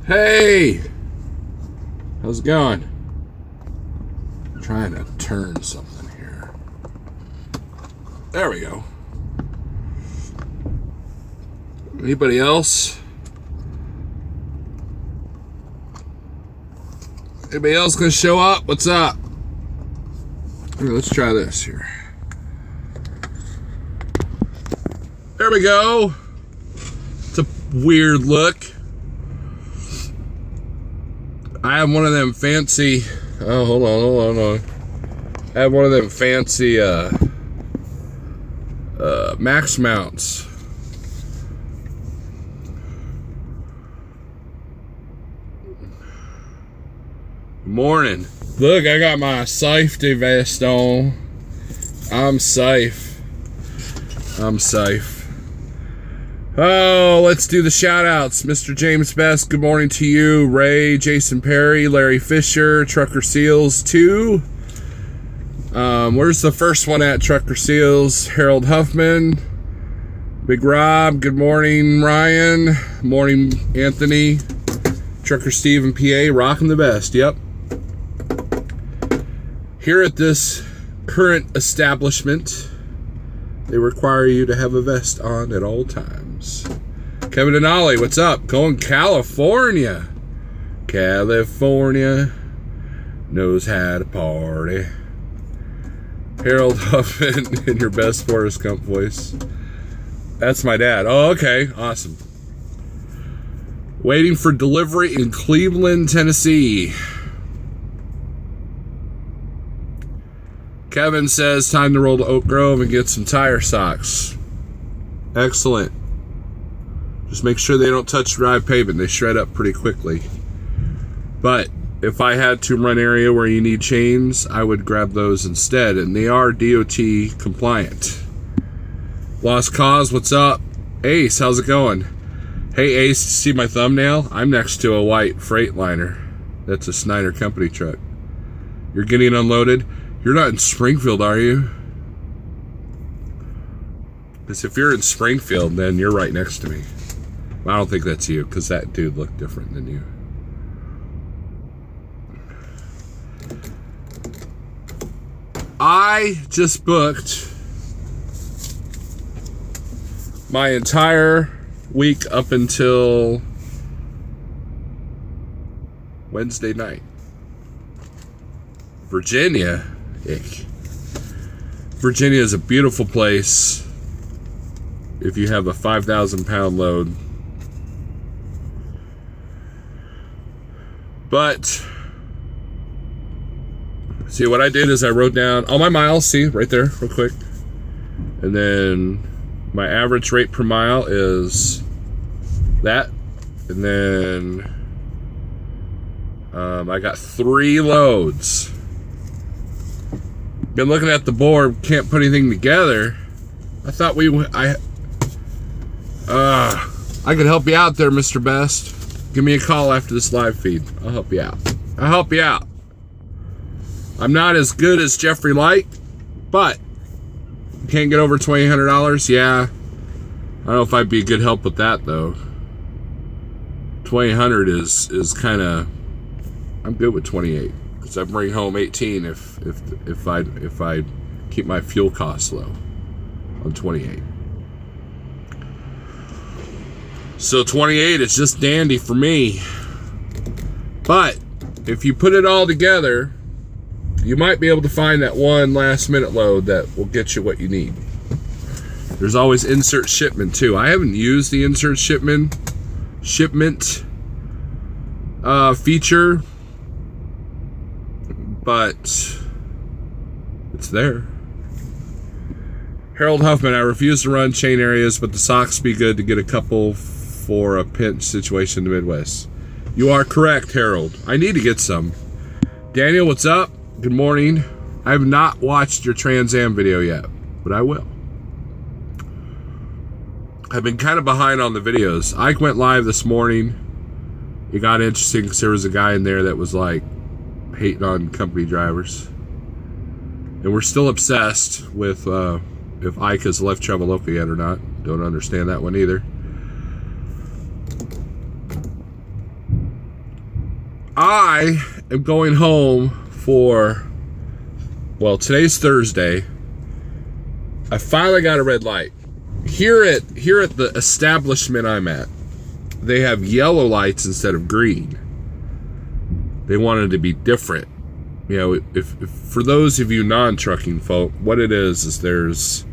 Hey! How's it going? I'm trying to turn something here. There we go. Anybody else? Anybody else gonna show up? What's up? Here, let's try this here. There we go. It's a weird look. I have one of them fancy. Oh, hold on. I have one of them fancy Max mounts. Morning. Look, I got my safety vest on. I'm safe. Oh, let's do the shout outs. Mr. James Best, good morning to you. Ray, Jason Perry, Larry Fisher, Trucker Seals 2. Where's the first one at? Trucker Seals, Harold Huffman, Big Rob, good morning, Ryan. Morning, Anthony. Trucker Steve and PA, rocking the best. Yep. Here at this current establishment, they require you to have a vest on at all times. Kevin and Ollie, what's up? Going California. California knows how to party. Harold Huffman in your best Forrest Gump voice. That's my dad. Oh, okay. Awesome. Waiting for delivery in Cleveland, Tennessee. Kevin says, time to roll to Oak Grove and get some tire socks. Excellent. Just make sure they don't touch dry pavement. They shred up pretty quickly. But if I had to run area where you need chains, I would grab those instead. And they are DOT compliant. Lost Cause, what's up? Ace, how's it going? Hey Ace, see my thumbnail? I'm next to a white Freightliner. That's a Snyder Company truck. You're getting unloaded? You're not in Springfield, are you? Because if you're in Springfield, then you're right next to me. I don't think that's you, because that dude looked different than you. I just booked my entire week up until Wednesday night. Virginia. Ick. Virginia is a beautiful place if you have a 5,000-pound load. But see, what I did is I wrote down all my miles, see right there real quick, and then my average rate per mile is that, and then I got 3 loads. Been looking at the board, can't put anything together. I thought I could help you out there, Mr. Best. Give me a call after this live feed. I'll help you out. I'm not as good as Jeffrey Light, but can't get over $2,800. Yeah, I don't know if I'd be a good help with that though. 2,800 is kind of. I'm good with 28 because I bring home 18 if I keep my fuel costs low on 28. So 28 is just dandy for me. But if you put it all together, you might be able to find that one last minute load that will get you what you need. There's always insert shipment too. I haven't used the insert shipment feature, but it's there. Harold Huffman, I refuse to run chain areas, but the socks be good to get a couple for a pinch situation in the Midwest. You are correct, Harold. I need to get some. Daniel, what's up? Good morning. I have not watched your Trans Am video yet, but I will. I've been kind of behind on the videos. Ike went live this morning. It got interesting because there was a guy in there that was like hating on company drivers. And we're still obsessed with if Ike has left Traveloka yet or not. Don't understand that one either. I am going home for, well, today's Thursday. I finally got a red light. Here at the establishment I'm at, they have yellow lights instead of green. They wanted to be different. You know, if for those of you non-trucking folk, what it is there's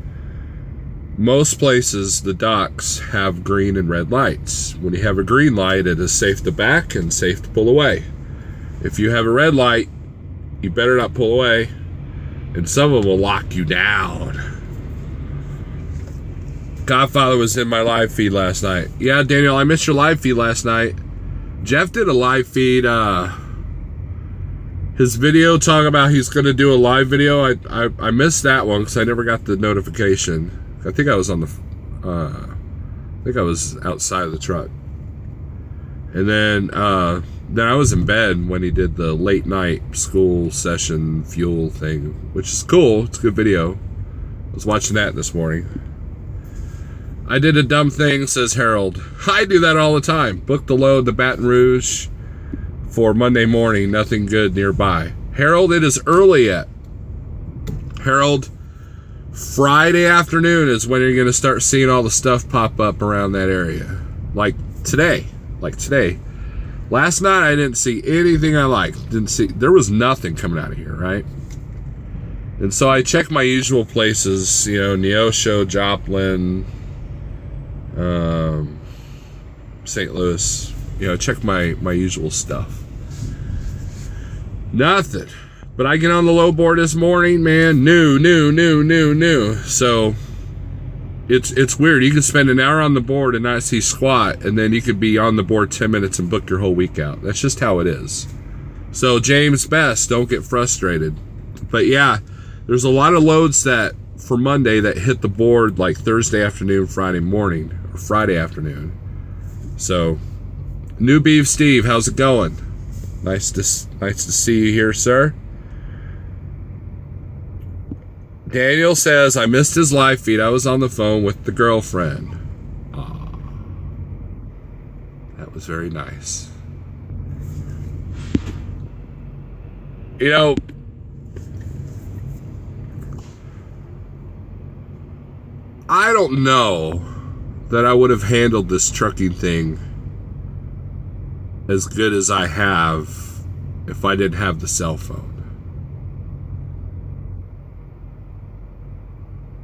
most places, the docks have green and red lights. When you have a green light, it is safe to back and safe to pull away. If you have a red light, you better not pull away, and some of them will lock you down. Godfather was in my live feed last night. Yeah, Daniel, I missed your live feed last night. Jeff did a live feed, his video talking about he's going to do a live video. I missed that one because I never got the notification. I think I was on the, I think I was outside of the truck. And then I was in bed when he did the late night school session fuel thing, which is cool. It's a good video. I was watching that this morning. I did a dumb thing, says Harold. I do that all the time. Book the load to Baton Rouge for Monday morning. Nothing good nearby. Harold, it is early yet. Harold, Friday afternoon is when you're going to start seeing all the stuff pop up around that area. Like today. Last night I didn't see anything I liked. There was nothing coming out of here, right? And so I checked my usual places, you know, Neosho, Joplin, St. Louis, you know, check my usual stuff. Nothing. But I get on the low board this morning, man, new. So it's weird. You can spend an hour on the board and not see squat, and then you could be on the board 10 minutes and book your whole week out. That's just how it is. So James Best, don't get frustrated. But yeah, there's a lot of loads that for Monday that hit the board like Thursday afternoon, Friday morning, or Friday afternoon. So, New Beef Steve, how's it going? Nice to see you here, sir. Daniel says, I missed his live feed. I was on the phone with the girlfriend. Aww. That was very nice. You know, I don't know that I would have handled this trucking thing as good as I have if I didn't have the cell phone.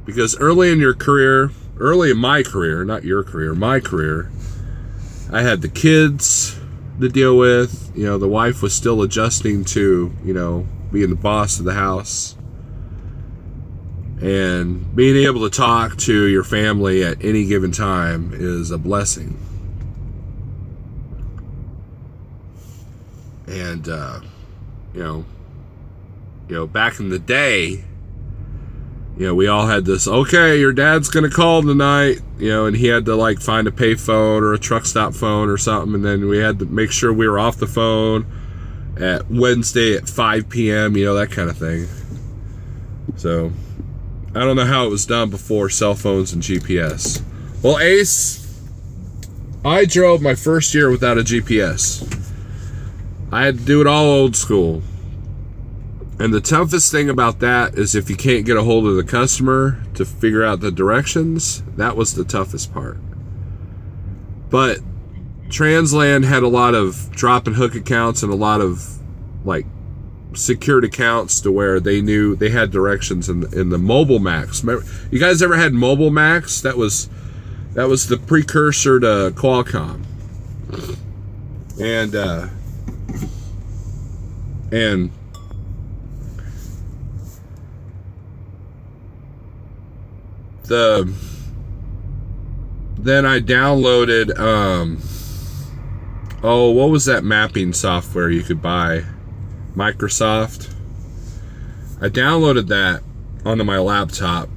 Because early in my career, not your career, my career, I had the kids to deal with. You know, the wife was still adjusting to, you know, being the boss of the house. And being able to talk to your family at any given time is a blessing. And, you know, back in the day, you know, we all had this, okay, your dad's going to call tonight, you know, and he had to like find a pay phone or a truck stop phone or something. And then we had to make sure we were off the phone at Wednesday at 5 p.m., you know, that kind of thing. So I don't know how it was done before cell phones and GPS. Well, Ace, I drove my first year without a GPS. I had to do it all old school. And the toughest thing about that is if you can't get a hold of the customer to figure out the directions, that was the toughest part. But Transland had a lot of drop and hook accounts and a lot of like secured accounts to where they knew they had directions in the Mobile Max. Remember, you guys ever had Mobile Max? That was the precursor to Qualcomm. And then I downloaded what was that mapping software you could buy? Microsoft. I downloaded that onto my laptop,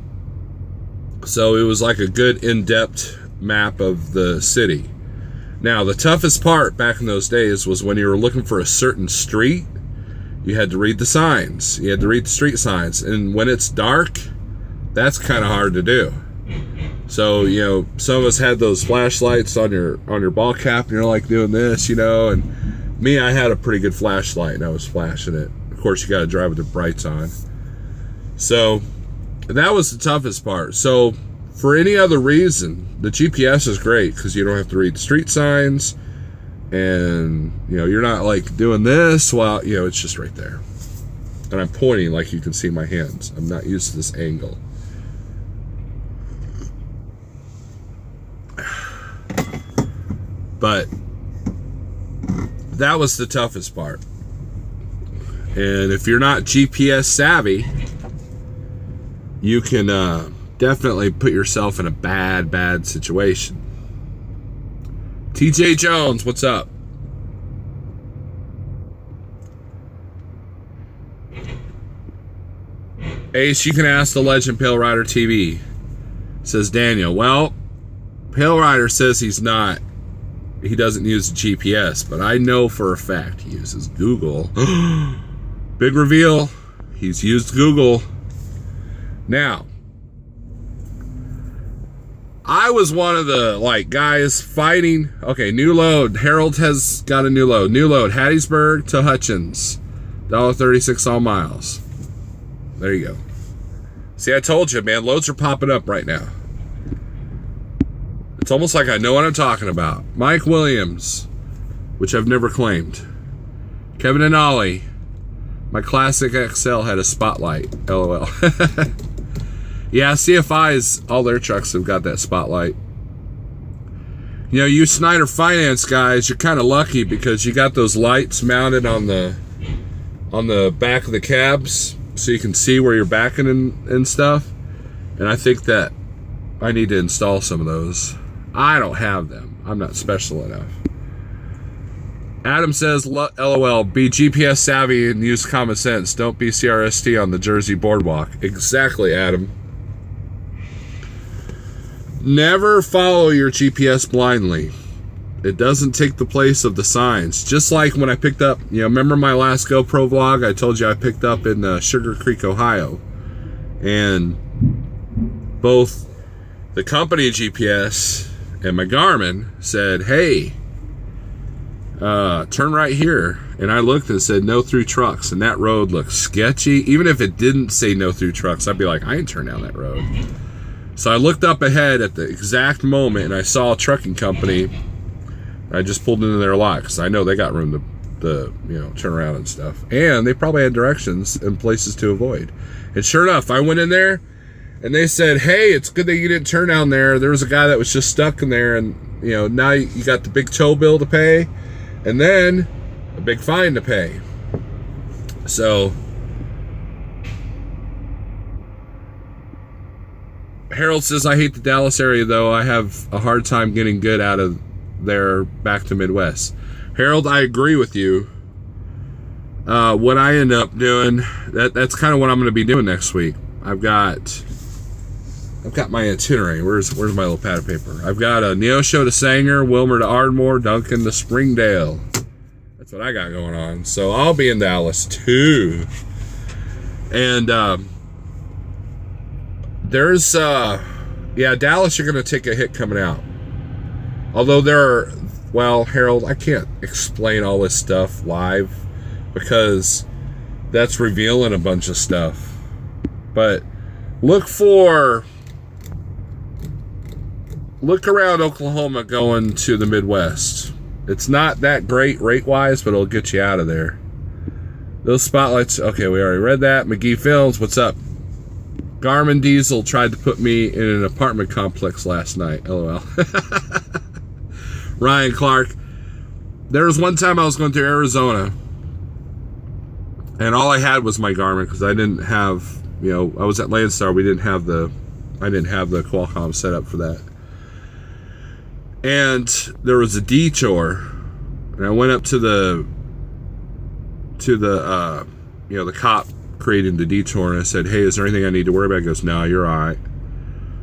so it was like a good in-depth map of the city. Now, the toughest part back in those days was when you were looking for a certain street, you had to read the signs. You had to read the street signs. And when it's dark, that's kind of hard to do. So, you know, some of us had those flashlights on your ball cap, and you're like doing this, you know, and Me, I had a pretty good flashlight and I was flashing it. Of course, you got to drive with the brights on. So that was the toughest part. So for any other reason, the GPS is great because you don't have to read the street signs, and you're not like doing this while it's just right there. And I'm pointing like you can see my hands. I'm not used to this angle. But that was the toughest part. And if you're not GPS savvy, you can definitely put yourself in a bad situation. TJ Jones, what's up? Ace, you can ask the Legend Pale Rider TV, says Daniel. Well, Pale Rider says he doesn't use the GPS, but I know for a fact he uses Google. Big reveal, he's used Google. Now, I was one of the guys fighting. Okay, new load. Harold has got a new load. New load, Hattiesburg to Hutchins, $1.36 all miles. There you go. See, I told you, man, loads are popping up right now. It's almost like I know what I'm talking about. Mike Williams, which I've never claimed. Kevin and Ollie, my Classic XL had a spotlight. LOL. Yeah, CFI's, all their trucks have got that spotlight. You Snyder Finance guys, you're kind of lucky because you got those lights mounted on the back of the cabs, so you can see where you're backing and stuff. And I think that I need to install some of those. I don't have them. I'm not special enough. Adam says, LOL, be GPS savvy and use common sense. Don't be CRST on the Jersey Boardwalk. Exactly, Adam. Never follow your GPS blindly. It doesn't take the place of the signs. Just like when I picked up, remember my last GoPro vlog? I told you I picked up in Sugar Creek, Ohio. And both the company GPS and my Garmin said, hey, turn right here. And I looked and it said no through trucks. And that road looked sketchy. Even if it didn't say no through trucks, I'd be like, I ain't turn down that road. So I looked up ahead at the exact moment and I saw a trucking company. I just pulled into their lot because I know they got room to turn around and stuff. And they probably had directions and places to avoid. And sure enough, I went in there and they said, hey, it's good that you didn't turn down there. There was a guy that was just stuck in there, and now you got the big tow bill to pay and then a big fine to pay. So Harold says, I hate the Dallas area though. I have a hard time getting good out of there back to Midwest. Harold, I agree with you. What I end up doing, that's kind of what I'm going to be doing next week. I've got my itinerary. Where's my little pad of paper? I've got a Neosho to Sanger, Wilmer to Ardmore, Duncan to Springdale. That's what I got going on. So I'll be in Dallas too. And there's Dallas, you're going to take a hit coming out. Although Harold, I can't explain all this stuff live because that's revealing a bunch of stuff. But look around Oklahoma going to the Midwest. It's not that great rate-wise, but it'll get you out of there. Those spotlights, okay, we already read that. McGee Films, what's up? Garmin Diesel tried to put me in an apartment complex last night. LOL. Ryan Clark. There was one time I was going through Arizona, and all I had was my Garmin because I didn't have, I was at Landstar. I didn't have the Qualcomm set up for that. And there was a detour, and I went up to the cop creating the detour, and I said, hey, is there anything I need to worry about? He goes, no, you're all right.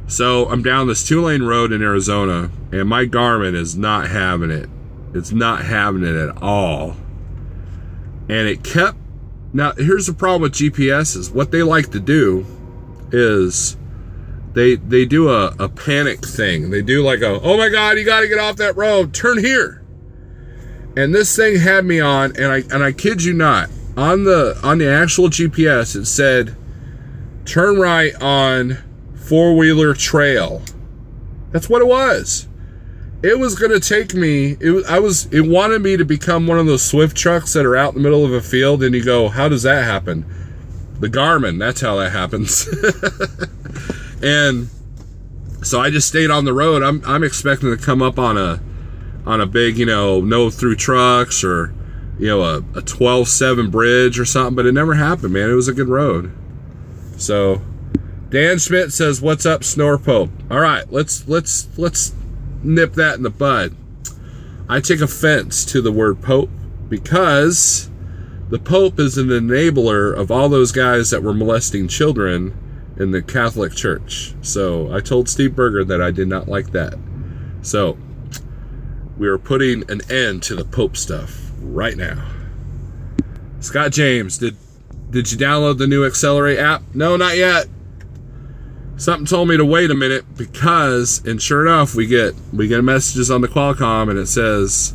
So I'm down this 2-lane road in Arizona, and my Garmin is not having it. It's not having it at all. And it kept... Now, here's the problem with GPSs. What they like to do is they do a panic thing. They do like oh my God, you got to get off that road. Turn here. And this thing had me on, and I kid you not, on the actual GPS it said turn right on four-wheeler trail. That's what it was. It was going to take me, it wanted me to become one of those Swift trucks that are out in the middle of a field, and you go, how does that happen? The Garmin, that's how that happens. And so I just stayed on the road. I'm expecting to come up on a big, no through trucks, or a 12-7 bridge or something, but it never happened, man. It was a good road. So Dan Schmidt says, what's up, Snore Pope? All right, let's nip that in the bud. I take offense to the word Pope, because the Pope is an enabler of all those guys that were molesting children in the Catholic Church. So I told Steve Berger that I did not like that. So we are putting an end to the Pope stuff right now. Scott James, did you download the new Accelerate app? No, not yet. Something told me to wait a minute, because, and sure enough, we get messages on the Qualcomm, and it says,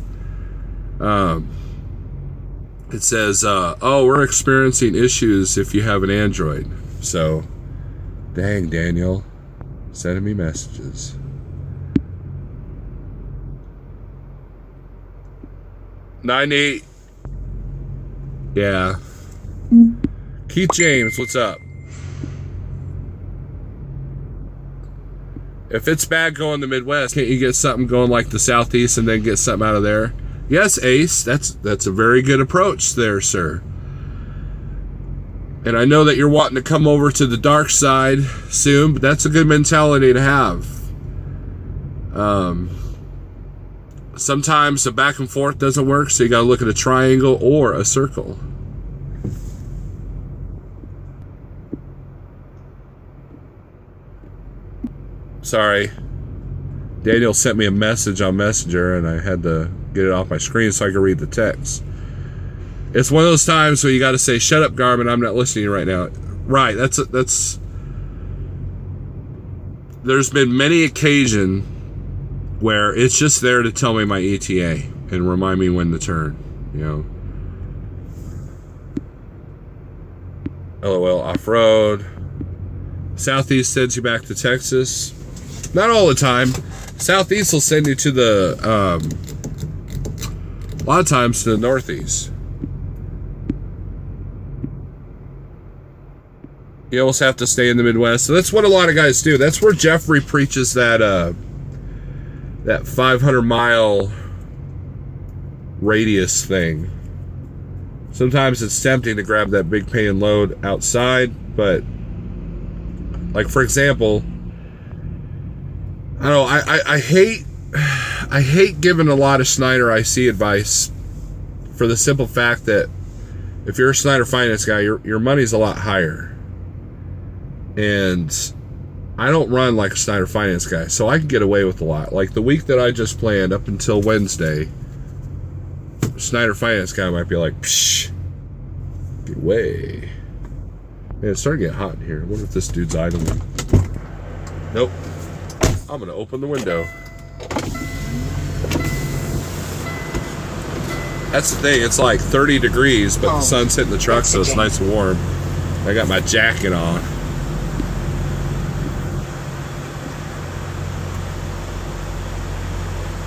oh, we're experiencing issues if you have an Android. So, dang, Daniel, sending me messages. $98. Yeah. Keith James, what's up? If it's bad going the Midwest, can't you get something going like the Southeast and then get something out of there? Yes, Ace, that's a very good approach there, sir. And I know that you're wanting to come over to the dark side soon, but that's a good mentality to have. Sometimes the back and forth doesn't work, so you got to look at a triangle or a circle. Sorry. Daniel sent me a message on Messenger, and I had to get it off my screen so I could read the text. It's one of those times where you got to say, shut up, Garmin, I'm not listening right now. Right, that's there's been many occasions where it's just there to tell me my ETA and remind me when to turn, LOL off-road. Southeast sends you back to Texas. Not all the time. Southeast will send you to the, a lot of times to the Northeast. You almost have to stay in the Midwest. So that's what a lot of guys do. That's where Jeffrey preaches that 500-mile radius thing. Sometimes it's tempting to grab that big paying load outside, but like, for example, I don't know, I hate giving a lot of Schneider IC advice, for the simple fact that if you're a Schneider Finance guy, your money's a lot higher. And I don't run like a Schneider Finance guy, so I can get away with a lot. Like the week that I just planned up until Wednesday, Schneider Finance guy might be like, psh, get away. Man, it's starting to get hot in here. I wonder if this dude's idling. Nope. I'm going to open the window. That's the thing. It's like 30 degrees, but the sun's hitting the truck, so it's nice and warm. I got my jacket on.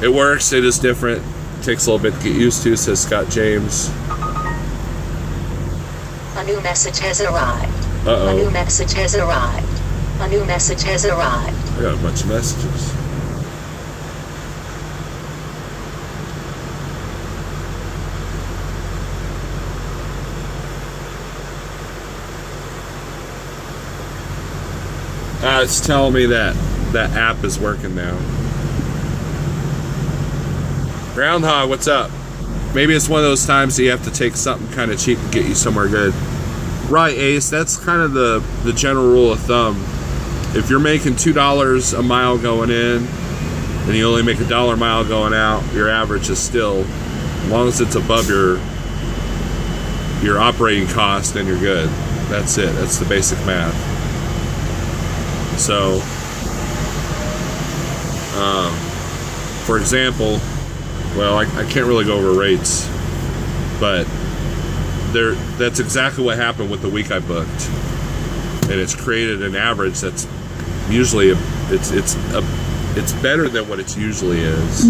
It works. It is different. It takes a little bit to get used to, says Scott James. A new message has arrived. Uh-oh. A new message has arrived. A new message has arrived. I got a bunch of messages. It's telling me that that app is working now. Groundhog, what's up? Maybe it's one of those times that you have to take something kind of cheap to get you somewhere good. Right, Ace, that's kind of the general rule of thumb. If you're making $2 a mile going in and you only make $1 a mile going out, your average is still, as long as it's above your operating cost, then you're good. That's it. That's the basic math. So, for example, well, I can't really go over rates, but that's exactly what happened with the week I booked, and it's created an average that's usually it's better than what it usually is.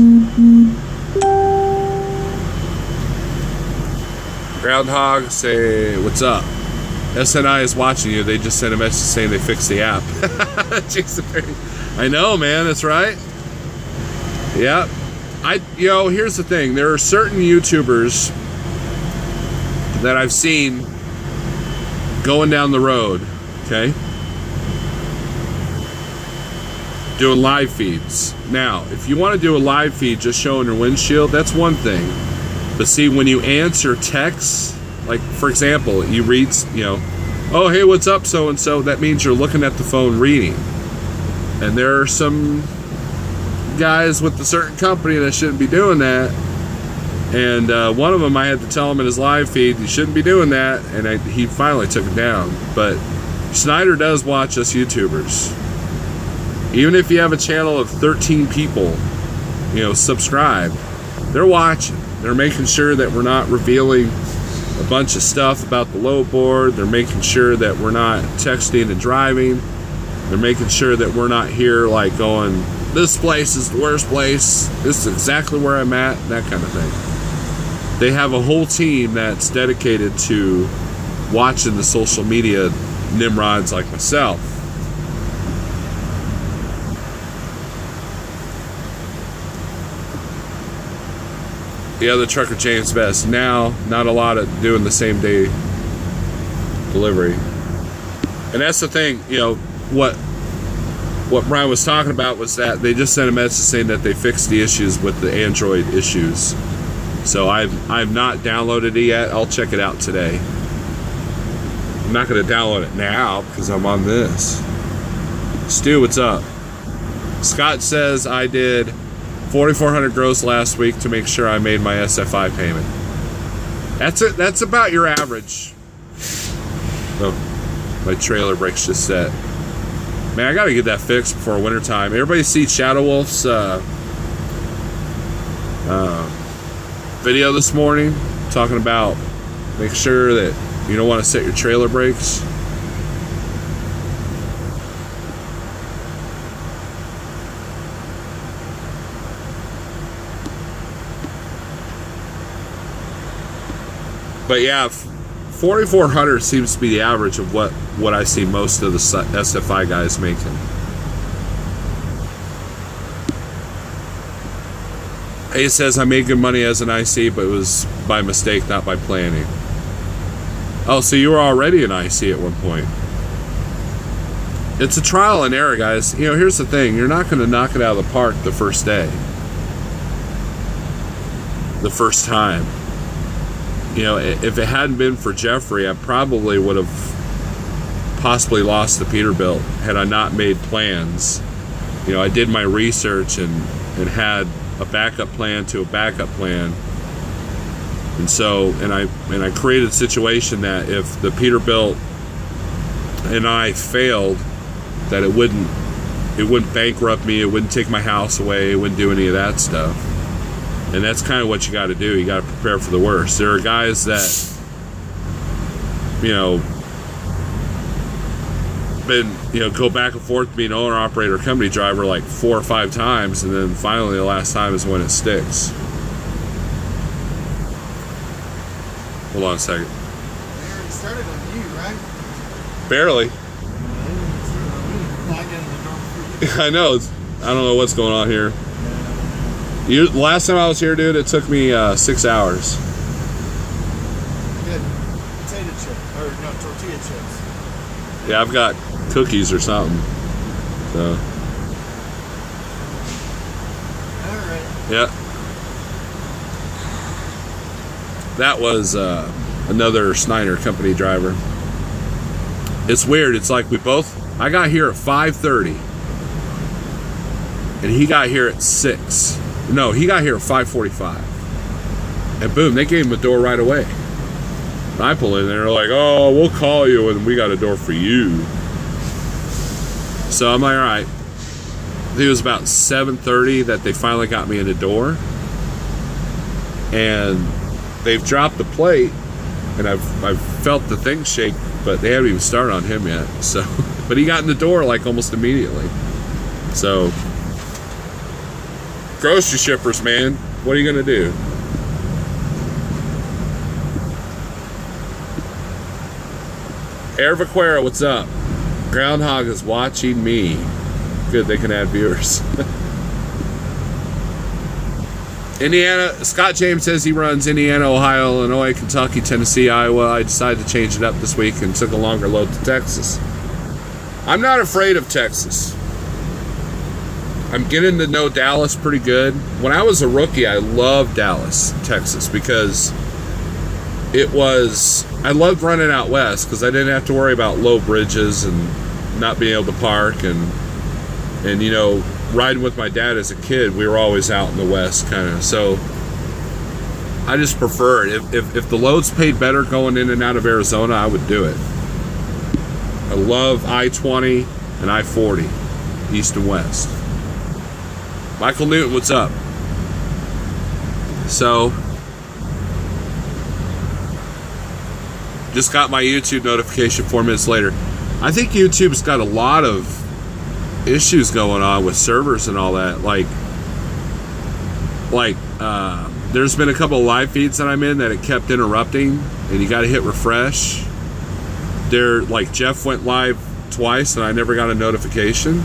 Groundhog, say what's up. SNI is watching you. They just sent a message saying they fixed the app. I know, man. That's right. Yep. Here's the thing. There are certain YouTubers that I've seen going down the road, okay, doing live feeds. Now, if you want to do a live feed just showing your windshield, that's one thing. But see, when you answer texts, like for example, you read, oh, hey, what's up, so-and-so, that means you're looking at the phone reading. And there are some guys with a certain company that shouldn't be doing that. And one of them, I had to tell him in his live feed, you shouldn't be doing that. And he finally took it down. But Snyder does watch us YouTubers. Even if you have a channel of 13 people, subscribed, they're watching. They're making sure that we're not revealing a bunch of stuff about the load board. They're making sure that we're not texting and driving. They're making sure that we're not here like going, this place is the worst place, this is exactly where I'm at, that kind of thing. They have a whole team that's dedicated to watching the social media nimrods like myself. The other trucker, James Best, now not a lot of doing the same day delivery. And that's the thing, what Brian was talking about was that they just sent a message saying that they fixed the issues with the Android issues. So I've not downloaded it yet. I'll check it out today. I'm not going to download it now because I'm on this. Stu, what's up? Scott says I did $4,400 gross last week to make sure I made my SFI payment. That's it. That's about your average. Oh, my trailer brake's just set. Man, I gotta get that fixed before wintertime. Everybody see Shadow Wolf's video this morning talking about make sure that you don't want to set your trailer brakes. But yeah, 4,400 seems to be the average of what I see most of the SFI guys making. He says I made good money as an IC, but it was by mistake, not by planning. Oh, so you were already an IC at one point. It's a trial and error, guys. Here's the thing. You're not going to knock it out of the park the first day. The first time. If it hadn't been for Jeffrey, I probably would have possibly lost the Peterbilt had I not made plans. I did my research and had a backup plan to a backup plan. And so, and I created a situation that if the Peterbilt and I failed, that it wouldn't bankrupt me, it wouldn't take my house away, it wouldn't do any of that stuff. And that's kind of what you got to do. You got to prepare for the worst. There are guys that, go back and forth being owner, operator, company driver like 4 or 5 times, and then finally the last time is when it sticks. Hold on a second. They already started on you, right? Barely. I know. I don't know what's going on here. Last time I was here, dude, it took me 6 hours. Good potato chip, or no, tortilla chips. Yeah, I've got cookies or something. So. All right. Yeah. That was another Snyder company driver. It's weird. It's like I got here at 5:30, and he got here at 6. No, he got here at 5:45. And boom, they gave him a door right away. And I pull in there, they're like, oh, we'll call you when we got a door for you. So I'm like, all right. I think it was about 7:30 that they finally got me in the door. and they've dropped the plate, and I've felt the thing shake, but they haven't even started on him yet. So, but he got in the door like almost immediately. So, grocery shippers, man, what are you gonna do? Air Vaquera, what's up? Groundhog is watching me. Good, they can add viewers. Indiana, Scott James says he runs Indiana, Ohio, Illinois, Kentucky, Tennessee, Iowa. I decided to change it up this week and took a longer load to Texas. I'm not afraid of Texas. I'm getting to know Dallas pretty good. When I was a rookie, I loved Dallas, Texas, because I loved running out west because I didn't have to worry about low bridges and not being able to park and you know, riding with my dad as a kid, we were always out in the west kind of. So I just prefer it. If the loads paid better going in and out of Arizona, I would do it. I love I-20 and I-40, east and west. Michael Newton, what's up? So, just got my YouTube notification 4 minutes later. I think YouTube's got a lot of issues going on with servers and all that. There's been a couple of live feeds that I'm in that it kept interrupting, and you got to hit refresh. Jeff went live twice, and I never got a notification.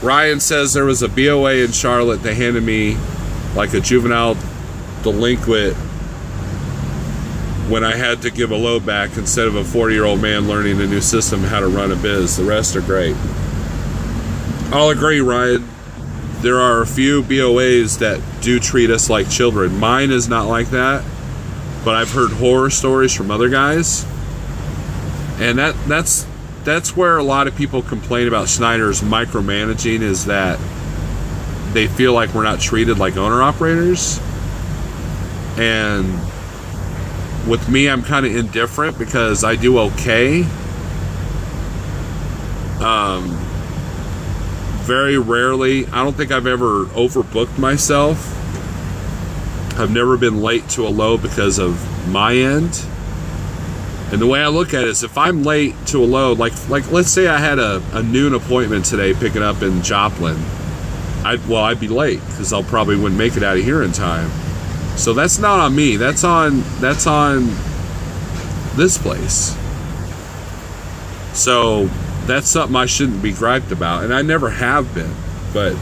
Ryan says there was a BOA in Charlotte that handed me like a juvenile delinquent when I had to give a load back instead of a 40-year-old man learning a new system how to run a biz. The rest are great. I'll agree, Ryan. There are a few BOAs that do treat us like children. Mine is not like that, but I've heard horror stories from other guys, and that's where a lot of people complain about Schneider's micromanaging, is that they feel like we're not treated like owner-operators. And with me, I'm kind of indifferent because I do okay. Very rarely, I don't think I've ever overbooked myself. I've never been late to a load because of my end. And the way I look at it is, if I'm late to a load, like let's say I had a noon appointment today picking up in Joplin, I'd be late because I probably wouldn't make it out of here in time. So that's not on me. That's on this place. So that's something I shouldn't be griped about, and I never have been. But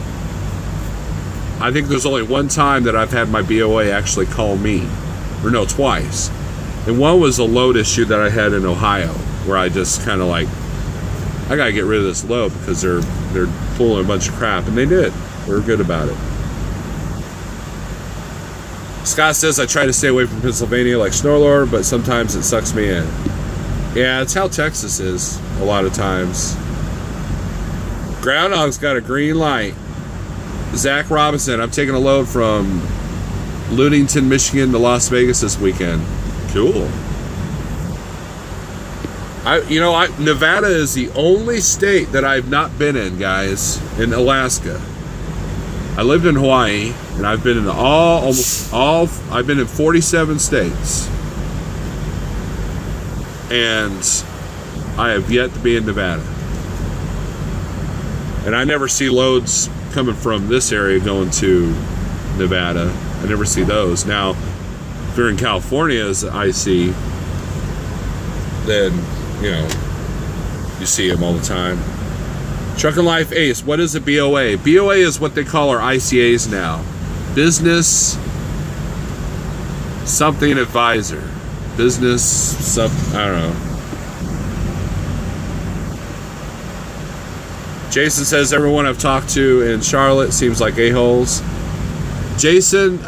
I think there's only one time that I've had my BOA actually call me, or no, twice. And one was a load issue that I had in Ohio, where I just kind of like, I gotta get rid of this load because they're pulling a bunch of crap, and they did. They were good about it. Scott says, I try to stay away from Pennsylvania like Snorlord, but sometimes it sucks me in. Yeah, it's how Texas is a lot of times. Groundhog's got a green light. Zach Robinson, I'm taking a load from Ludington, Michigan to Las Vegas this weekend. Cool. Nevada is the only state that I've not been in, guys, in Alaska. I lived in Hawaii, and I've been in I've been in 47 states. And I have yet to be in Nevada. And I never see loads coming from this area going to Nevada. I never see those. Now, if you're in California, as I see, then, you see them all the time. Truckin' Life Ace, what is a BOA? BOA is what they call our ICAs now. Business something advisor. I don't know. Jason says everyone I've talked to in Charlotte seems like a-holes. Jason,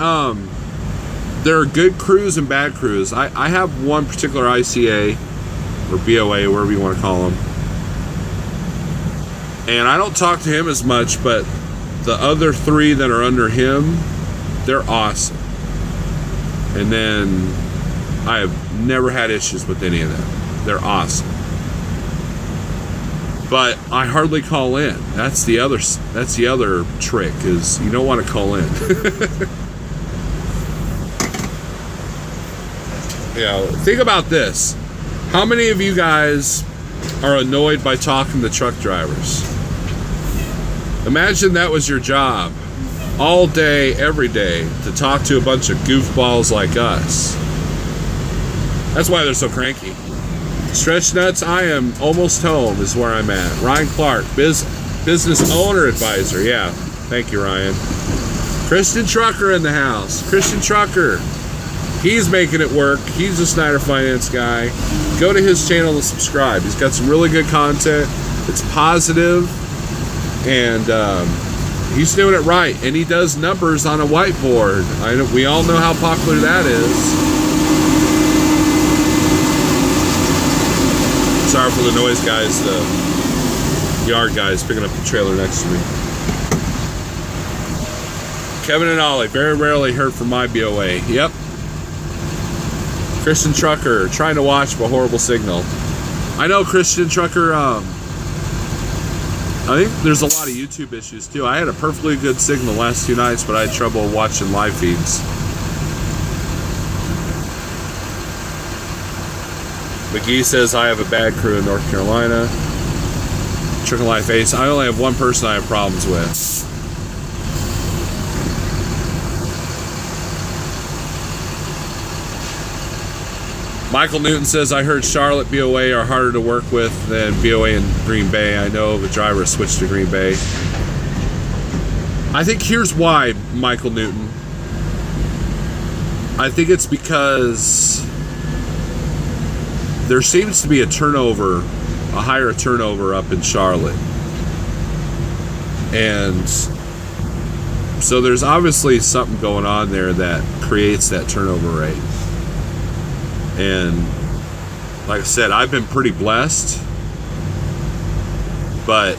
there are good crews and bad crews. I have one particular ICA, or BOA, whatever you want to call them. And I don't talk to him as much, but the other three that are under him, they're awesome. And then I have never had issues with any of them. They're awesome. But I hardly call in. That's the other trick, is you don't want to call in. Think about this. How many of you guys are annoyed by talking to truck drivers? Imagine that was your job all day, every day, to talk to a bunch of goofballs like us. That's why they're so cranky. Stretch Nuts, I am almost home is where I'm at. Ryan Clark, business owner advisor. Yeah, thank you, Ryan. Christian Trucker in the house. Christian Trucker, he's making it work. He's a Snyder Finance guy. Go to his channel and subscribe. He's got some really good content. It's positive, and he's doing it right. And he does numbers on a whiteboard. We all know how popular that is. Sorry for the noise, guys. The yard guys picking up the trailer next to me. Kevin and Ollie, very rarely heard from my BOA. Yep. Christian Trucker, trying to watch but horrible signal. I know, Christian Trucker. I think there's a lot of YouTube issues too. I had a perfectly good signal last 2 nights, but I had trouble watching live feeds. McGee says, I have a bad crew in North Carolina. Trucking Life Ace, I only have one person I have problems with. Michael Newton says, I heard Charlotte BOA are harder to work with than BOA in Green Bay. I know the driver switched to Green Bay. I think here's why, Michael Newton. I think it's because there seems to be a higher turnover up in Charlotte. And so there's obviously something going on there that creates that turnover rate. And like I said, I've been pretty blessed, but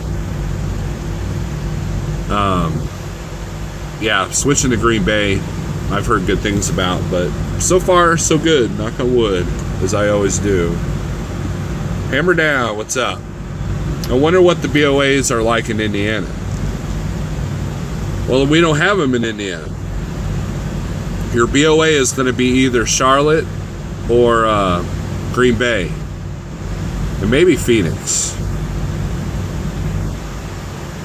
switching to Green Bay, I've heard good things about, but so far so good, knock on wood, as I always do. Hammer Down, what's up? I wonder what the BOAs are like in Indiana. Well, we don't have them in Indiana. Your BOA is going to be either Charlotte or Green Bay, and maybe Phoenix.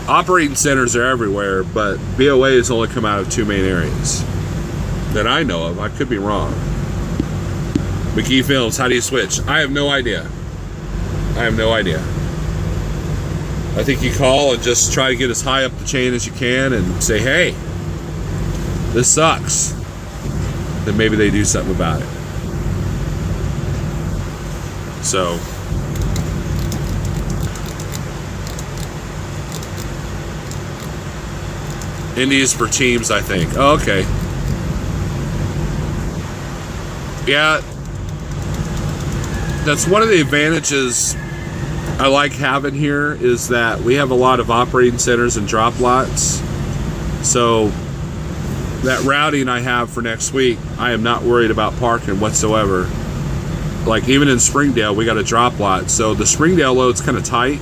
Operating centers are everywhere, but BOAs only come out of 2 main areas that I know of. I could be wrong. McGee Films, how do you switch? I have no idea. I think you call and just try to get as high up the chain as you can and say, hey, this sucks. Then maybe they do something about it. So, Indies for teams, I think. Oh, okay. Yeah, that's one of the advantages I like having here, is that we have a lot of operating centers and drop lots. So that routing I have for next week, I am not worried about parking whatsoever. Like even in Springdale, we got a drop lot. So the Springdale load's kind of tight,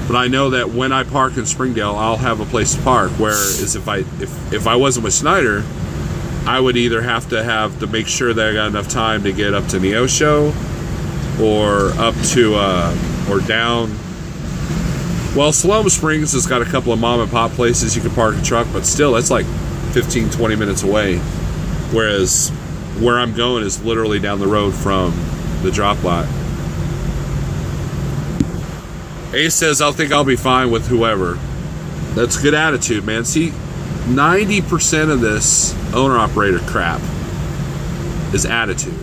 but I know that when I park in Springdale, I'll have a place to park. Whereas if I wasn't with Snyder, I would either have to make sure that I got enough time to get up to Neosho, or up to or down. Well, Siloam Springs has got a couple of mom and pop places you can park a truck, but still, that's like 15-20 minutes away. Whereas where I'm going is literally down the road from the drop lot. Ace says, I think I'll be fine with whoever. That's good attitude, man. See, 90% of this owner-operator crap is attitude.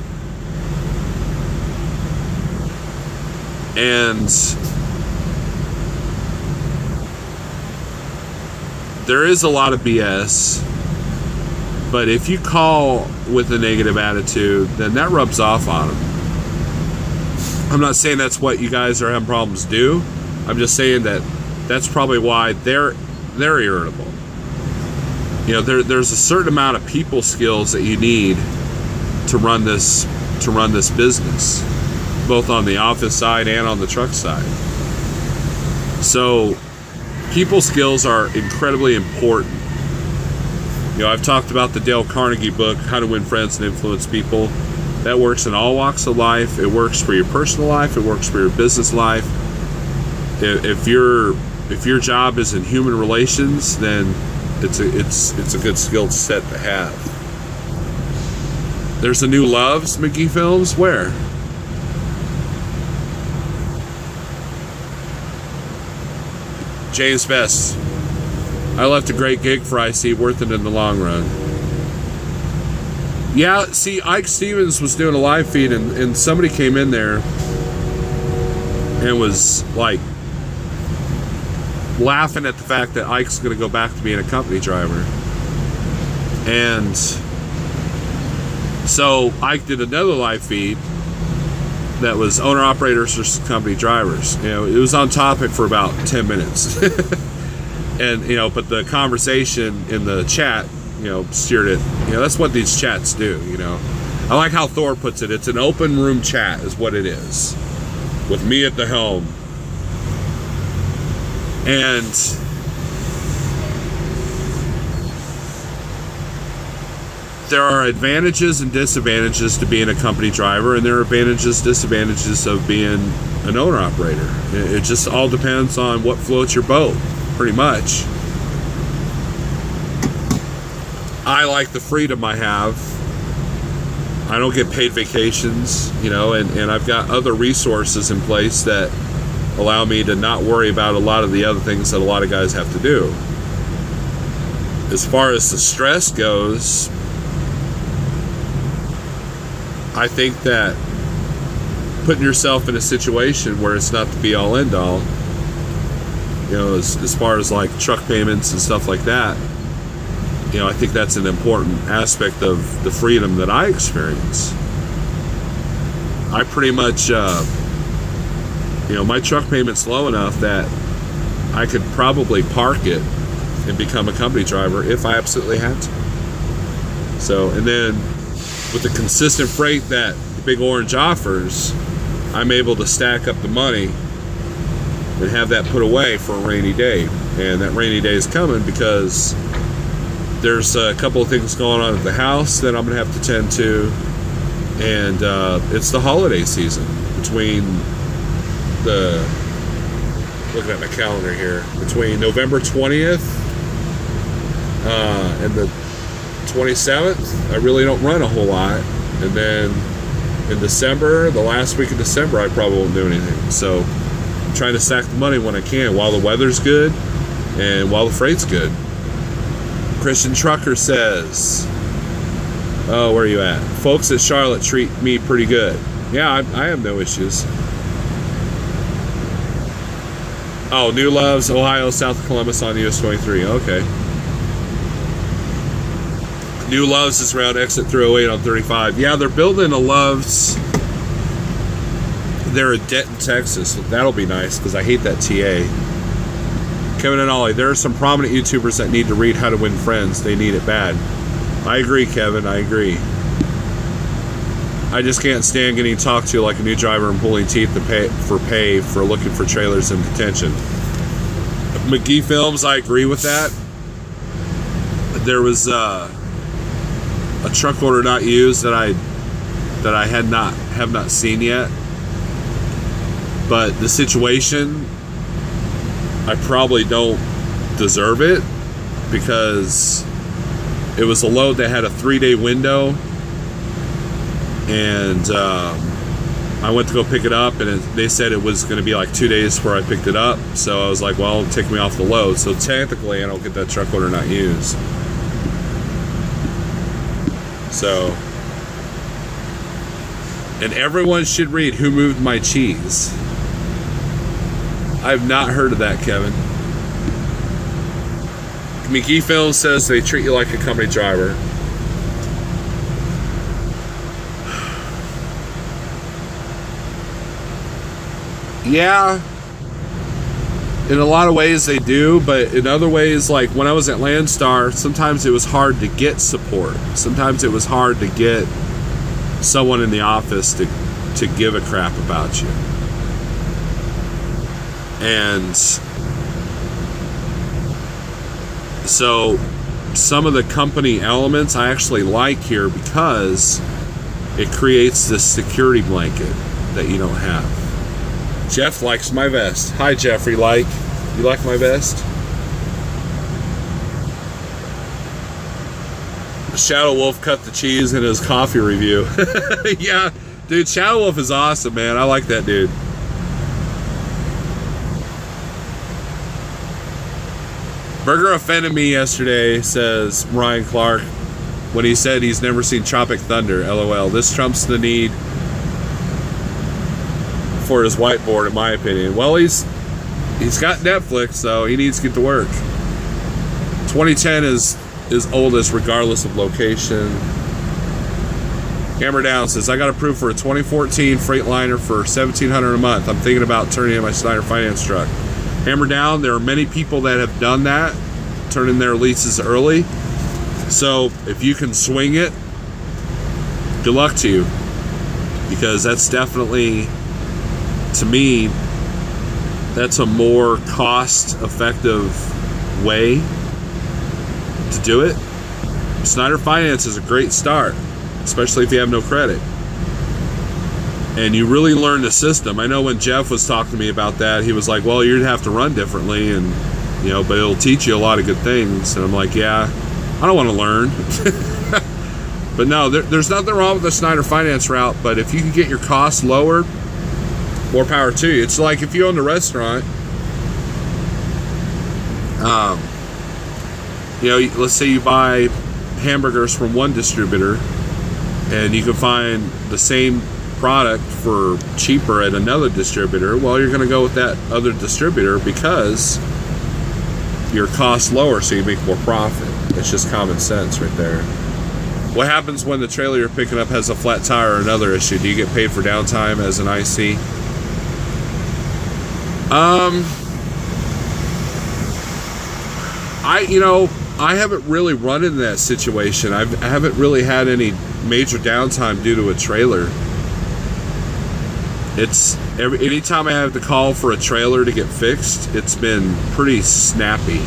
And there is a lot of BS, but if you call with a negative attitude, then that rubs off on them. I'm not saying that's what you guys are having problems do. I'm just saying that that's probably why they're irritable. You know, there's a certain amount of people skills that you need to run this business, both on the office side and on the truck side. So people skills are incredibly important. You know, I've talked about the Dale Carnegie book, How to Win Friends and Influence People. That works in all walks of life. It works for your personal life. It works for your business life. If your job is in human relations, then it's a good skill set to have. There's a new Loves McGee Films. Where? James Best. I left a great gig for IC, worth it in the long run. Yeah, see, Ike Stevens was doing a live feed, and somebody came in there and was like laughing at the fact that Ike's going to go back to being a company driver. And so Ike did another live feed that was owner-operators versus company drivers. You know, it was on topic for about 10 minutes. And, you know, but the conversation in the chat, you know, steered it. You know, that's what these chats do, you know. I like how Thor puts it. It's an open room chat is what it is, with me at the helm. And there are advantages and disadvantages to being a company driver, and there are advantages, disadvantages of being an owner-operator. It just all depends on what floats your boat, pretty much. I like the freedom I have. I don't get paid vacations, you know, and I've got other resources in place that allow me to not worry about a lot of the other things that a lot of guys have to do. As far as the stress goes, I think that putting yourself in a situation where it's not the be-all end-all, you know, as far as like truck payments and stuff like that, you know, I think that's an important aspect of the freedom that I experience. I pretty much, you know, my truck payment's low enough that I could probably park it and become a company driver if I absolutely had to. So, and then with the consistent freight that Big Orange offers, I'm able to stack up the money and have that put away for a rainy day. And that rainy day is coming because there's a couple of things going on at the house that I'm going to have to tend to. And it's the holiday season between looking at my calendar here, between November 20th and the 27th. I really don't run a whole lot. And then in December, the last week of December, I probably won't do anything. So I'm trying to stack the money when I can while the weather's good and while the freight's good. Christian Trucker says, oh, where are you at? Folks at Charlotte treat me pretty good. Yeah, I have no issues. Oh, New Loves, Ohio, south of Columbus on US 23. Okay. New Loves is around exit 308 on 35. Yeah, they're building a Loves. They're in Denton, Texas. That'll be nice because I hate that TA. Kevin and Ollie, there are some prominent YouTubers that need to read How to Win Friends. They need it bad. I agree, Kevin. I agree. I just can't stand getting talked to like a new driver and pulling teeth to pay for looking for trailers in detention. McGee Films, I agree with that. There was a truck order not used that I have not seen yet. But the situation, I probably don't deserve it because it was a load that had a 3-day window, and I went to go pick it up, and they said it was going to be like 2 days before I picked it up. So I was like, well, it'll take me off the load. So technically, I don't get that truck order not used. So, and everyone should read Who Moved My Cheese. I've not heard of that, Kevin. McGee Film says they treat you like a company driver. Yeah, in a lot of ways they do, but in other ways, like when I was at Landstar, sometimes it was hard to get support. Sometimes it was hard to get someone in the office to give a crap about you. And So some of the company elements I actually like here because it creates this security blanket that you don't have. Jeff likes my vest. Hi, Jeffrey. You like my vest? Shadow Wolf cut the cheese in his coffee review. Yeah, dude, Shadow Wolf is awesome, man. I like that dude. Burger offended me yesterday, says Ryan Clark, when he said he's never seen Tropic Thunder. LOL. This trumps the need for his whiteboard, in my opinion. Well, he's got Netflix, so he needs to get to work. 2010 is oldest regardless of location. Hammer Down says, I got approved for a 2014 Freightliner for $1,700 a month. I'm thinking about turning in my Snyder Finance truck. Hammer Down, there are many people that have done that, turning their leases early. So if you can swing it, good luck to you. Because that's definitely, to me, that's a more cost-effective way to do it. Snyder Finance is a great start, especially if you have no credit. And you really learn the system. I know when Jeff was talking to me about that, he was like, well, you'd have to run differently, and but it'll teach you a lot of good things. And I'm like, yeah, I don't want to learn. But no, there's nothing wrong with the Snyder Finance route, but if you can get your costs lowered, more power to you. It's like if you own a restaurant, let's say you buy hamburgers from one distributor and you can find the same product for cheaper at another distributor. Well, you're going to go with that other distributor because your costs lower, so you make more profit. It's just common sense right there. What happens when the trailer you're picking up has a flat tire or another issue? Do you get paid for downtime as an IC? I haven't really run into that situation. I haven't really had any major downtime due to a trailer. Anytime I have to call for a trailer to get fixed, it's been pretty snappy.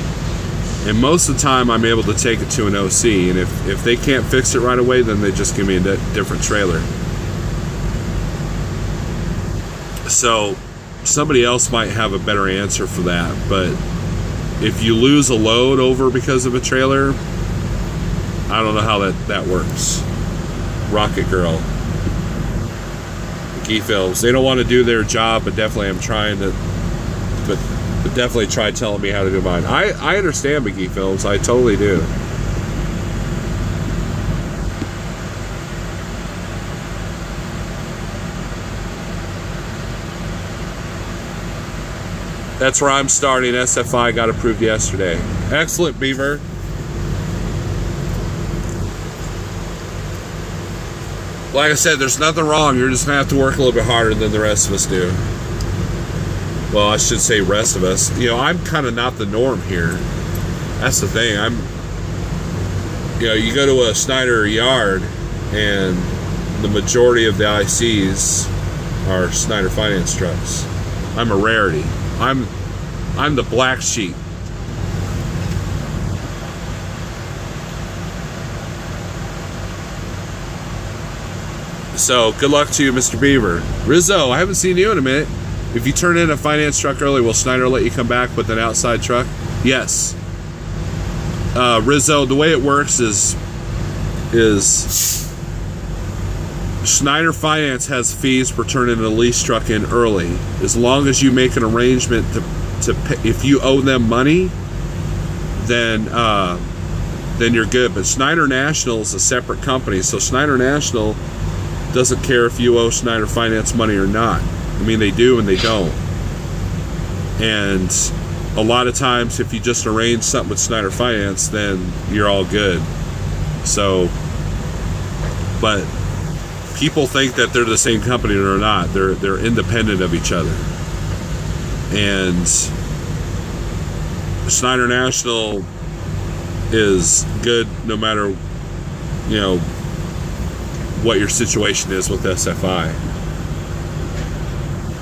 And most of the time I'm able to take it to an OC, and if they can't fix it right away, then they just give me a different trailer. So somebody else might have a better answer for that, but if you lose a load over because of a trailer, I don't know how that works. Rocket Girl. McGee Films. They don't want to do their job, but definitely I'm trying to, but definitely try telling me how to do mine. I understand McGee Films. I totally do. That's where I'm starting. SFI got approved yesterday. Excellent, Beaver. Like I said, there's nothing wrong. You're just going to have to work a little bit harder than the rest of us do. Well, I should say rest of us. I'm kind of not the norm here. That's the thing. You go to a Snyder yard, and the majority of the ICs are Snyder Finance trucks. I'm a rarity. I'm the black sheep. So, good luck to you, Mr. Beaver. Rizzo, I haven't seen you in a minute. If you turn in a finance truck early, will Snyder let you come back with an outside truck? Yes. Rizzo, the way it works is Snyder Finance has fees for turning a lease truck in early. As long as you make an arrangement to pay, if you owe them money, then you're good. But Snyder National is a separate company, so Snyder National doesn't care if you owe Snyder Finance money or not. I mean, they do and they don't. And a lot of times, if you just arrange something with Snyder Finance, then you're all good. So, but people think that they're the same company or not. They're independent of each other. And Snyder National is good no matter, what your situation is with SFI.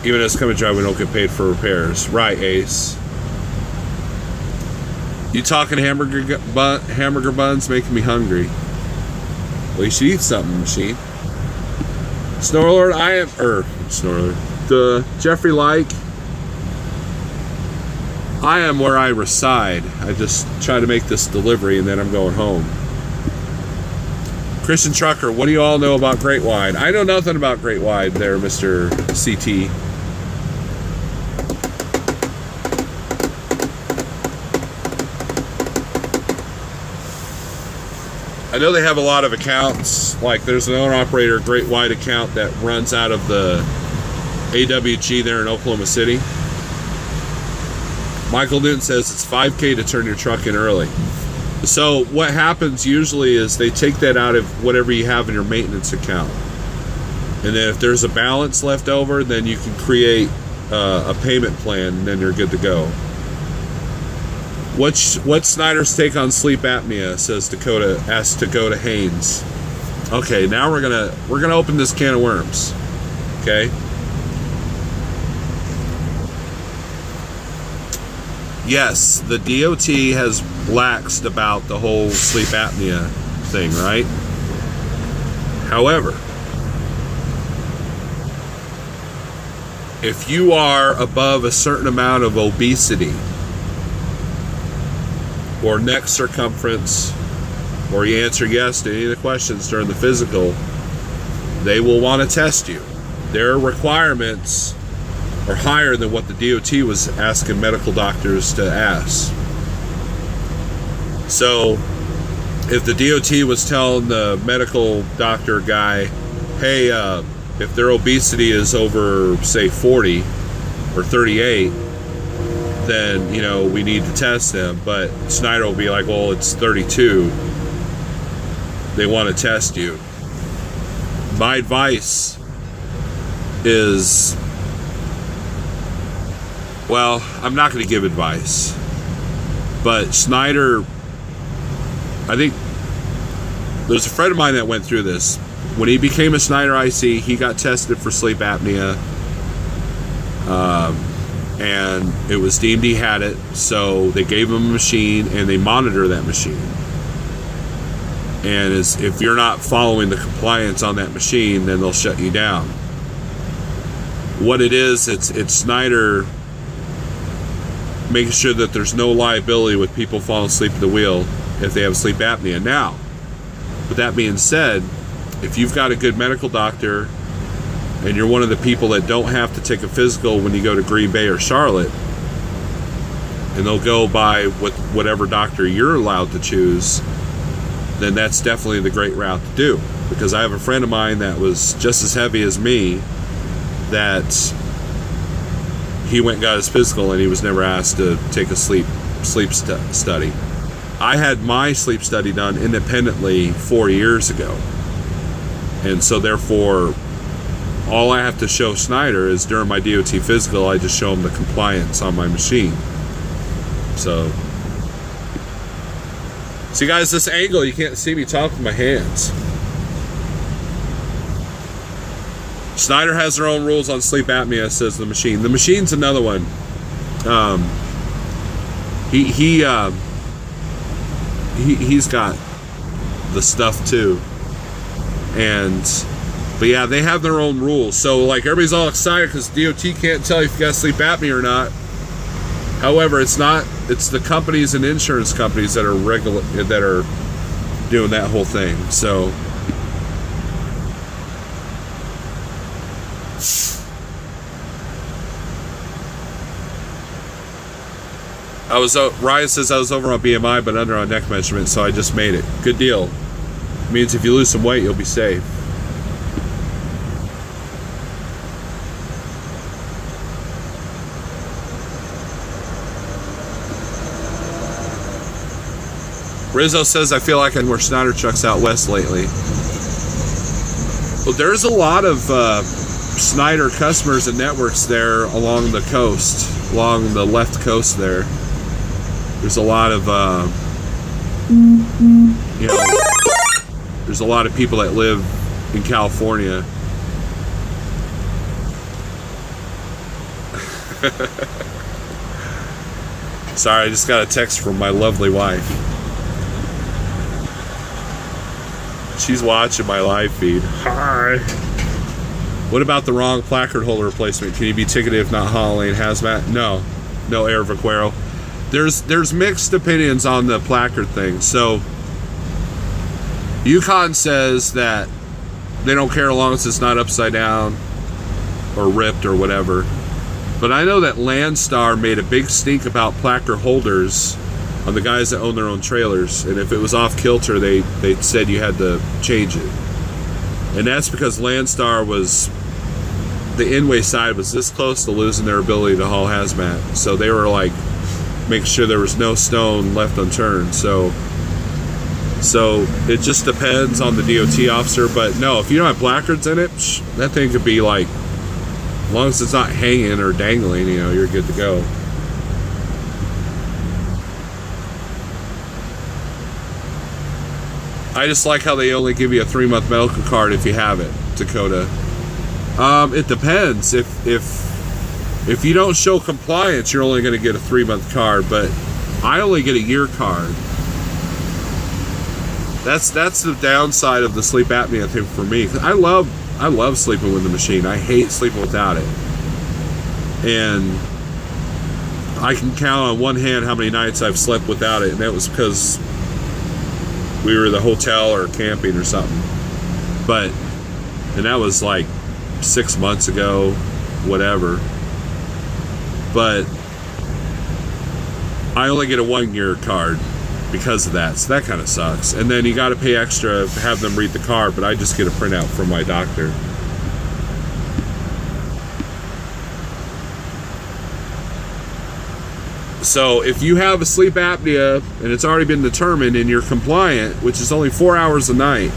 Even as Come and Drive, we don't get paid for repairs. Right, Ace. You talking hamburger buns making me hungry. Well, you should eat something, machine. Snorlord, the Jeffrey Like. I am where I reside. I just try to make this delivery and then I'm going home. Christian Trucker, what do you all know about Great Wide? I know nothing about Great Wide there, Mr. CT. I know they have a lot of accounts. Like there's an owner-operator Great Wide account that runs out of the AWG there in Oklahoma City. Michael Newton says it's $5K to turn your truck in early. So what happens usually is they take that out of whatever you have in your maintenance account. And then if there's a balance left over, then you can create a payment plan and then you're good to go. What's Snyder's take on sleep apnea? Says Dakota, asks Dakota Haynes. Okay, now we're gonna open this can of worms. Okay. Yes, the DOT has laxed about the whole sleep apnea thing, right? However, if you are above a certain amount of obesity or neck circumference, or you answer yes to any of the questions during the physical, they will want to test you. Their requirements are higher than what the DOT was asking medical doctors to ask. So if the DOT was telling the medical doctor guy, hey, if their obesity is over, say, 40 or 38, then, you know, we need to test them. But Snyder will be like, well, it's 32. They want to test you. My advice is, well, I'm not going to give advice, but Snyder, I think there's a friend of mine that went through this. When he became a Snyder IC, he got tested for sleep apnea, and it was deemed he had it, so they gave him a machine and they monitor that machine. And if you're not following the compliance on that machine, then they'll shut you down. What it is, it's Snyder making sure that there's no liability with people falling asleep at the wheel if they have sleep apnea. Now, with that being said, if you've got a good medical doctor and you're one of the people that don't have to take a physical when you go to Green Bay or Charlotte, and they'll go by with whatever doctor you're allowed to choose, then that's definitely the great route to do. Because I have a friend of mine that was just as heavy as me that he went and got his physical and he was never asked to take a sleep study. I had my sleep study done independently 4 years ago. And so therefore, all I have to show Snyder is during my DOT physical, I just show him the compliance on my machine. So, see guys, this angle, you can't see me talk with my hands. Snyder has their own rules on sleep apnea, says the machine. The machine's another one. He's got the stuff too. But yeah, they have their own rules. So like everybody's all excited because DOT can't tell you if you got sleep apnea or not. However, it's not. It's the companies and insurance companies that are doing that whole thing. So. Ryan says I was over on BMI but under on neck measurement, so I just made it. Good deal. Means if you lose some weight, you'll be safe. Rizzo says I feel like I wear Snyder trucks out west lately. Well, there's a lot of Snyder customers and networks there along the coast, along the left coast there. There's a lot of, you know, there's a lot of people that live in California. Sorry, I just got a text from my lovely wife. She's watching my live feed. Hi. What about the wrong placard holder replacement? Can you be ticketed if not hauling hazmat? No, Air Vaquero. There's mixed opinions on the placard thing. So Yukon says that they don't care as long as it's not upside down or ripped or whatever. But I know that Landstar made a big stink about placard holders on the guys that own their own trailers, and if it was off kilter, they said you had to change it. And that's because Landstar was, the Inway side was this close to losing their ability to haul hazmat. So they were like, make sure there was no stone left unturned. So it just depends on the DOT officer. But no, if you don't have placards in it, that thing could be like, as long as it's not hanging or dangling, you know, you're good to go. I just like how they only give you a 3-month medical card if you have it, Dakota. It depends. If you don't show compliance, you're only going to get a 3-month card, but I only get a year card. That's the downside of the sleep apnea thing for me. I love sleeping with the machine. I hate sleeping without it. And I can count on one hand how many nights I've slept without it, and that was because we were at the hotel or camping or something. And that was like 6 months ago, whatever. But I only get a 1-year card because of that, so that kind of sucks. And then you got to pay extra to have them read the card, but I just get a printout from my doctor. So if you have a sleep apnea and it's already been determined and you're compliant, which is only 4 hours a night,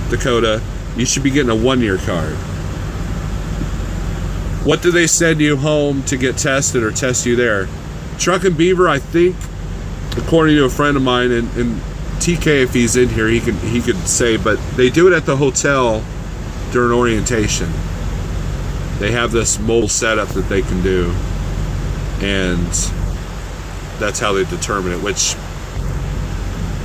Dakota, you should be getting a 1-year card. What do they send you home to get tested or test you there? Truck and Beaver, I think, according to a friend of mine, and TK, if he's in here, he could say, but they do it at the hotel during orientation. They have this mobile setup that they can do, and that's how they determine it, which,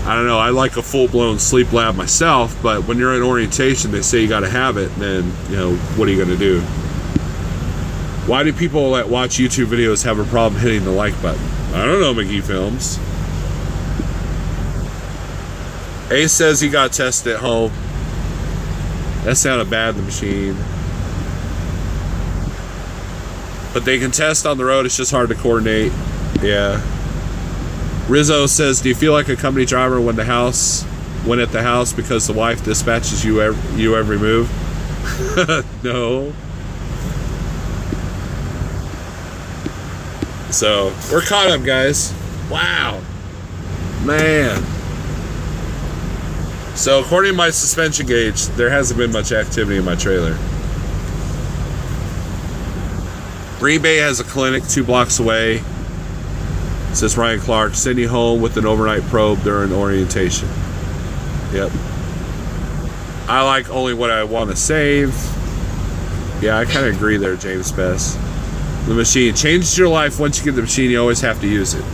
I don't know, I like a full-blown sleep lab myself, but when you're in orientation, they say you got to have it, and then, you know, what are you going to do? Why do people that watch YouTube videos have a problem hitting the like button? I don't know, McGee Films. Ace says he got tested at home. That sounded bad, the machine. But they can test on the road, it's just hard to coordinate. Yeah. Rizzo says, do you feel like a company driver when at the house because the wife dispatches you every move? No. So, we're caught up, guys. Wow. Man. So, according to my suspension gauge, there hasn't been much activity in my trailer. Green Bay has a clinic 2 blocks away. Says Ryan Clark, send you home with an overnight probe during orientation. Yep. I like only what I want to save. Yeah, I kind of agree there, James Best. The machine changes your life. Once you get the machine, you always have to use it.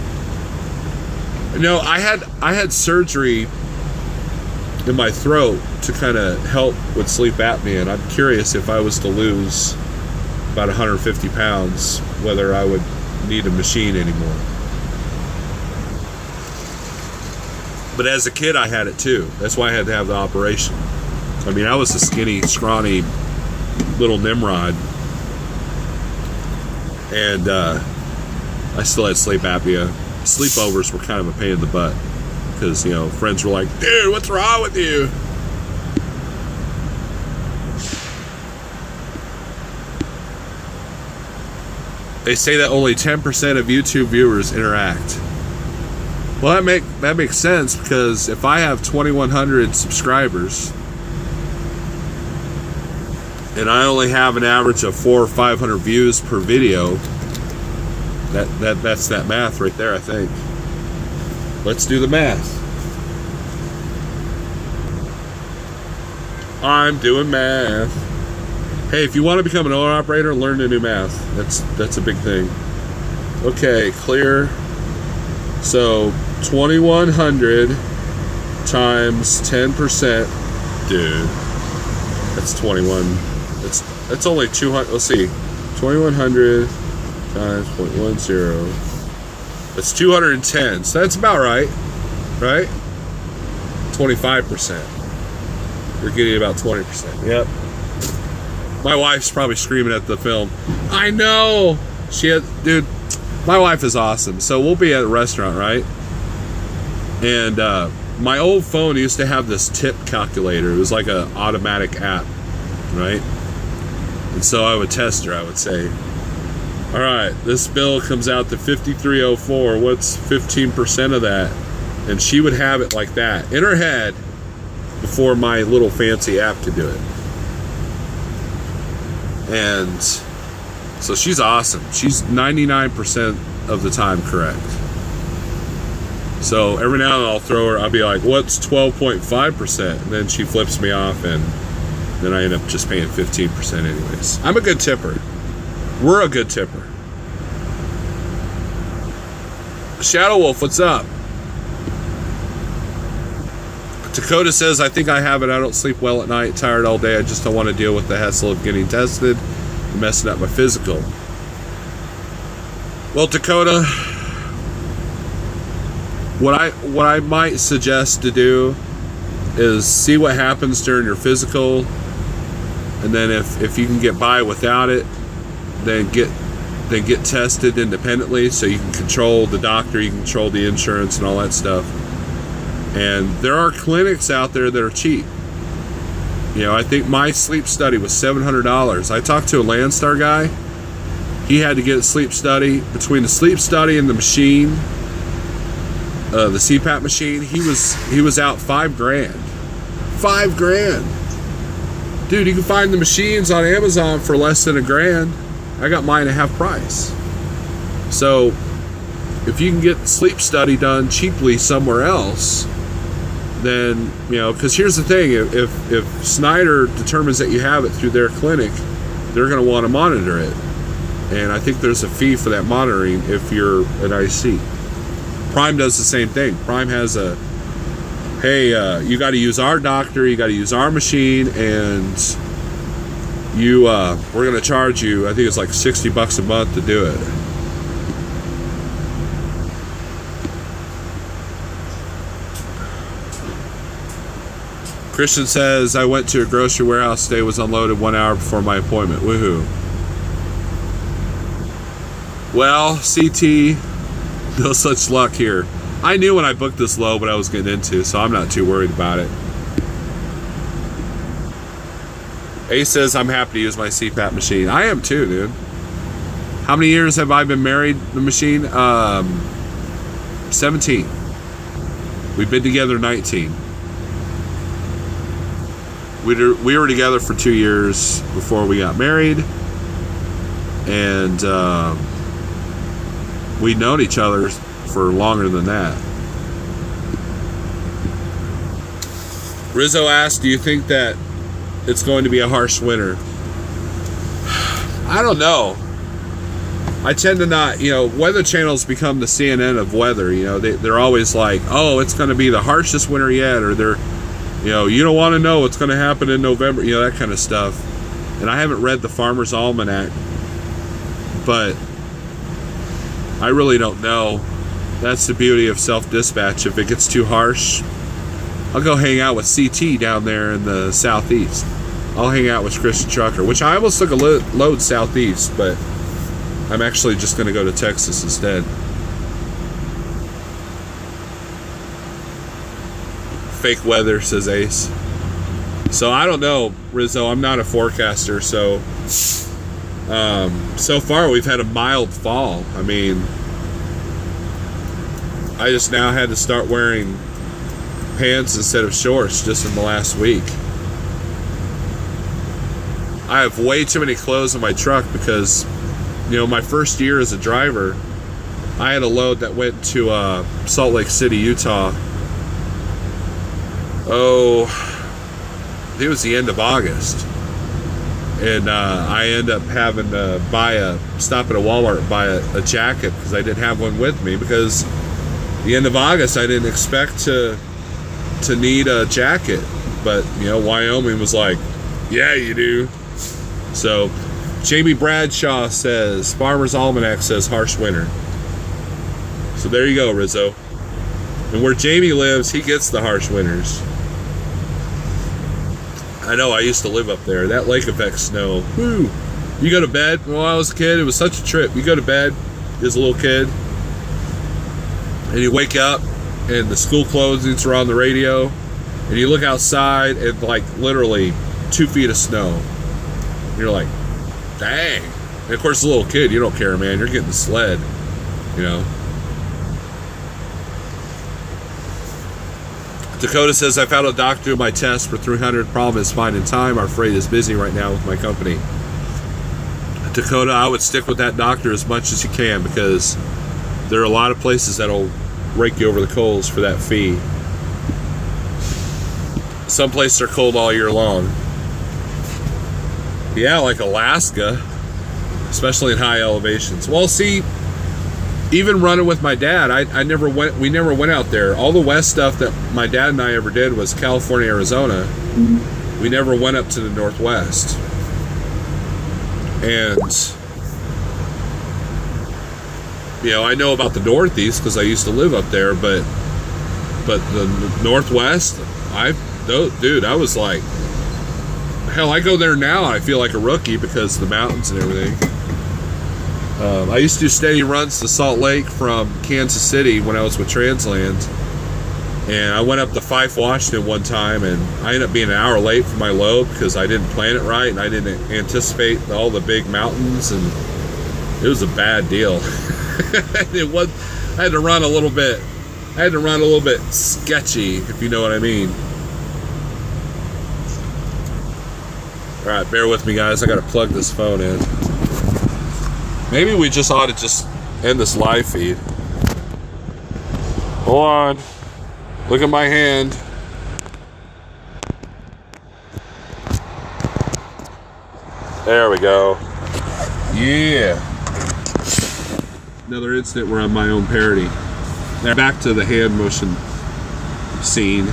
You know, I had surgery in my throat to kind of help with sleep apnea, and I'm curious if I was to lose about 150 pounds, whether I would need a machine anymore. But as a kid, I had it too. That's why I had to have the operation. I mean, I was a skinny, scrawny little Nimrod. And I still had sleep apnea. Sleepovers were kind of a pain in the butt. Because, you know, friends were like, dude, what's wrong with you? They say that only 10% of YouTube viewers interact. Well, that makes sense, because if I have 2,100 subscribers and I only have an average of 400 or 500 views per video, that's that math right there, I think. Let's do the math. I'm doing math. Hey, if you want to become an owner operator, learn to do math. That's a big thing. Okay, clear. So 2,100 times 10%, dude. That's 21. It's only 200. Let's see, 2,100 times 0.10. That's 210. So that's about right, right? 25%. You're getting about 20%. Yep. My wife's probably screaming at the film. I know. Dude, my wife is awesome. So we'll be at a restaurant, right? And my old phone used to have this tip calculator. It was like an automatic app, right? And so I would test her. I would say, all right, this bill comes out to $53.04. What's 15% of that? And she would have it like that in her head before my little fancy app could do it. And so she's awesome. She's 99% of the time correct. So every now and then I'll throw her, I'll be like, what's 12.5%? And then she flips me off, and then I end up just paying 15% anyways. I'm a good tipper. We're a good tipper. Shadow Wolf, what's up? Dakota says, I think I have it. I don't sleep well at night, tired all day. I just don't want to deal with the hassle of getting tested and messing up my physical. Well, Dakota, what I might suggest to do is see what happens during your physical, and then if you can get by without it, then get tested independently, so you can control the doctor, you can control the insurance and all that stuff. And there are clinics out there that are cheap. You know, I think my sleep study was $700. I talked to a Landstar guy. He had to get a sleep study. Between the sleep study and the machine, the CPAP machine, he was out $5,000. $5,000. Dude, you can find the machines on Amazon for less than $1,000. I got mine at half price. So if you can get the sleep study done cheaply somewhere else, then, you know, because here's the thing, if Snyder determines that you have it through their clinic, they're going to want to monitor it. And I think there's a fee for that monitoring if you're an IC. Prime does the same thing. Prime has a, hey, you got to use our doctor, you got to use our machine, and we're going to charge you, I think it's like $60 a month to do it. Christian says, I went to a grocery warehouse today, was unloaded 1 hour before my appointment. Woohoo. Well, CT, no such luck here. I knew when I booked this low what I was getting into, so I'm not too worried about it. Ace says, I'm happy to use my CPAP machine. I am too, dude. How many years have I been married, the machine? 17. We've been together 19. We were together for 2 years before we got married, and we'd known each other for longer than that. Rizzo asked, do you think that it's going to be a harsh winter? I don't know. I tend to not, you know, Weather Channel's become the CNN of weather. You know, they're always like, oh, it's going to be the harshest winter yet, or they're, you know, you don't want to know what's going to happen in November, you know, that kind of stuff. And I haven't read the Farmer's Almanac, but I really don't know. That's the beauty of self-dispatch. If it gets too harsh, I'll go hang out with CT down there in the southeast. I'll hang out with Christian Trucker, which I almost took a load southeast, but I'm actually just going to go to Texas instead. Fake weather, says Ace. So I don't know, Rizzo. I'm not a forecaster, so so far we've had a mild fall. I mean, I just now had to start wearing pants instead of shorts just in the last week. I have way too many clothes in my truck because, you know, my first year as a driver, I had a load that went to Salt Lake City, Utah. Oh, I think it was the end of August. And I ended up having to stop at a Walmart and buy a jacket because I didn't have one with me because, the end of August, I didn't expect to need a jacket, but Wyoming was like, yeah, you do. So Jamie Bradshaw says Farmer's Almanac says harsh winter. So there you go, Rizzo. And where Jamie lives, he gets the harsh winters. I know, I used to live up there. That lake effect snow. Woo! You go to bed. When I was a kid, it was such a trip. You go to bed as a little kid, and you wake up, and the school closings are on the radio, and you look outside, and like literally 2 feet of snow. And you're like, dang. And of course, as a little kid, you don't care, man. You're getting the sled, Dakota says, I found a doctor doing my test for 300. Problem is finding time. Our freight is busy right now with my company. Dakota, I would stick with that doctor as much as you can, because there are a lot of places that'll rake you over the coals for that fee. Some places are cold all year long. Yeah, like Alaska, especially in high elevations. Well, see, even running with my dad, we never went out there. All the west stuff that my dad and I ever did was California, Arizona. We never went up to the Northwest. And I know about the Northeast because I used to live up there, but the Northwest, I was like, hell, I go there now, I feel like a rookie because of the mountains and everything. I used to do steady runs to Salt Lake from Kansas City when I was with Transland, and I went up to Fife, Washington one time, and I ended up being an hour late for my load because I didn't plan it right, and I didn't anticipate all the big mountains, and it was a bad deal. I had to run a little bit sketchy, if you know what I mean. Alright, bear with me, guys. I gotta plug this phone in. Maybe we just ought to just end this live feed. Hold on. Look at my hand. There we go. Yeah. Another incident where I'm my own parody. Now back to the hand motion scene.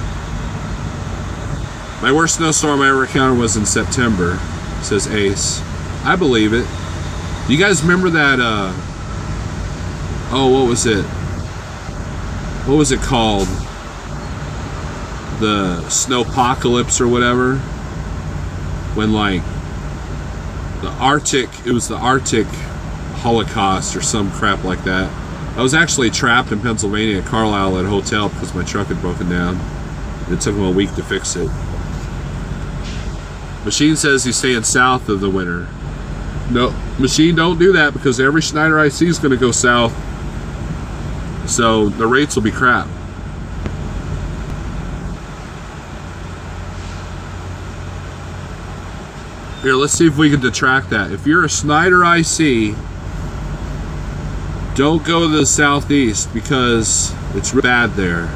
My worst snowstorm I ever encountered was in September, says Ace. I believe it. Do you guys remember that, what was it? What was it called? The snowpocalypse or whatever? When, like, it was the Arctic Holocaust or some crap like that. I was actually trapped in Pennsylvania at Carlisle at a hotel because my truck had broken down. It took him a week to fix it. Machine says he's staying south of the winter. No, Machine, don't do that because every Schneider IC is going to go south. So the rates will be crap. Here, let's see if we can detract that. If you're a Schneider IC, don't go to the southeast because it's bad there.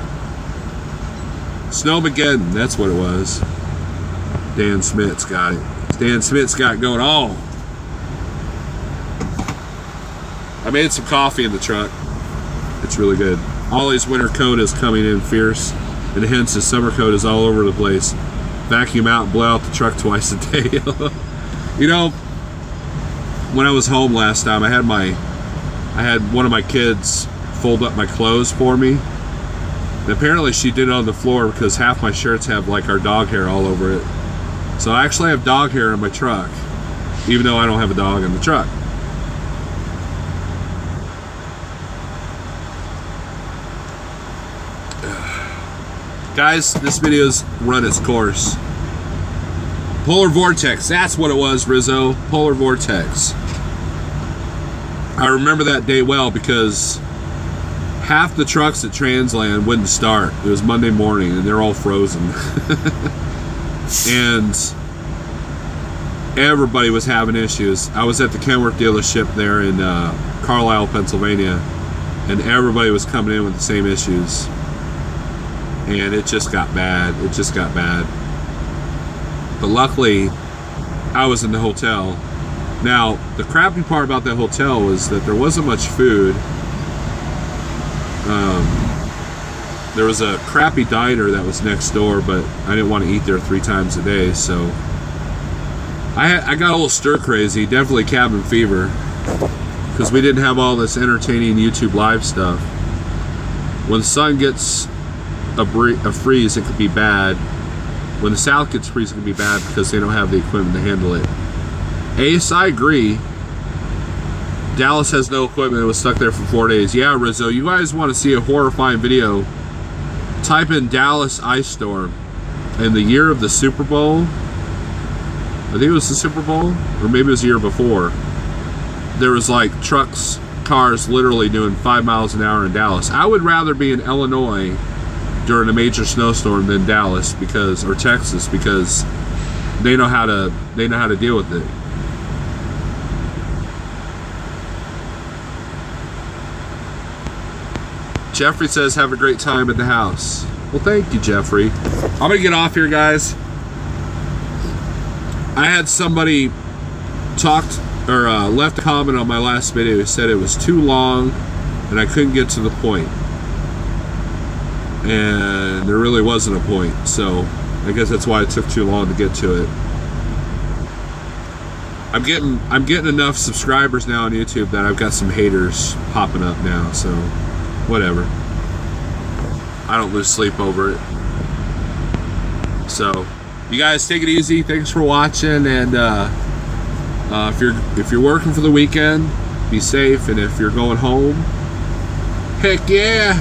Snowmageddon, that's what it was. Dan Smith's got it. Dan Smith's got it going on. I made some coffee in the truck. It's really good. Ollie's winter coat is coming in fierce, and hence his summer coat is all over the place. Vacuum out and blow out the truck twice a day. When I was home last time, I had one of my kids fold up my clothes for me. And apparently she did it on the floor because half my shirts have like our dog hair all over it. So I actually have dog hair in my truck, even though I don't have a dog in the truck. Guys, this video's run its course. Polar vortex, that's what it was, Rizzo. Polar vortex. I remember that day well because half the trucks at Transland wouldn't start. It was Monday morning and they're all frozen. And everybody was having issues. I was at the Kenworth dealership there in Carlisle, Pennsylvania, and everybody was coming in with the same issues. And it just got bad. It just got bad. But luckily, I was in the hotel. Now, the crappy part about that hotel was that there wasn't much food. there was a crappy diner that was next door, but I didn't want to eat there 3 times a day, so I got a little stir crazy, definitely cabin fever, because we didn't have all this entertaining YouTube live stuff. When the sun gets a freeze, it could be bad. When the south gets freeze, it can be bad because they don't have the equipment to handle it. Ace, I agree. Dallas has no equipment. It was stuck there for 4 days. Yeah, Rizzo, you guys want to see a horrifying video? Type in Dallas ice storm. In the year of the Super Bowl, I think it was the Super Bowl, or maybe it was the year before, there was like trucks, cars literally doing 5 miles an hour in Dallas. I would rather be in Illinois during a major snowstorm than Dallas, because, or Texas, because they know how to deal with it. Jeffrey says, have a great time at the house. Well, thank you, Jeffrey. I'm gonna get off here, guys. I had somebody left a comment on my last video who said it was too long and I couldn't get to the point. And there really wasn't a point, so I guess that's why it took too long to get to it. I'm getting enough subscribers now on YouTube that I've got some haters popping up now, so whatever. I don't lose sleep over it. So you guys take it easy. Thanks for watching, and if you're working for the weekend, be safe, and if you're going home, heck yeah.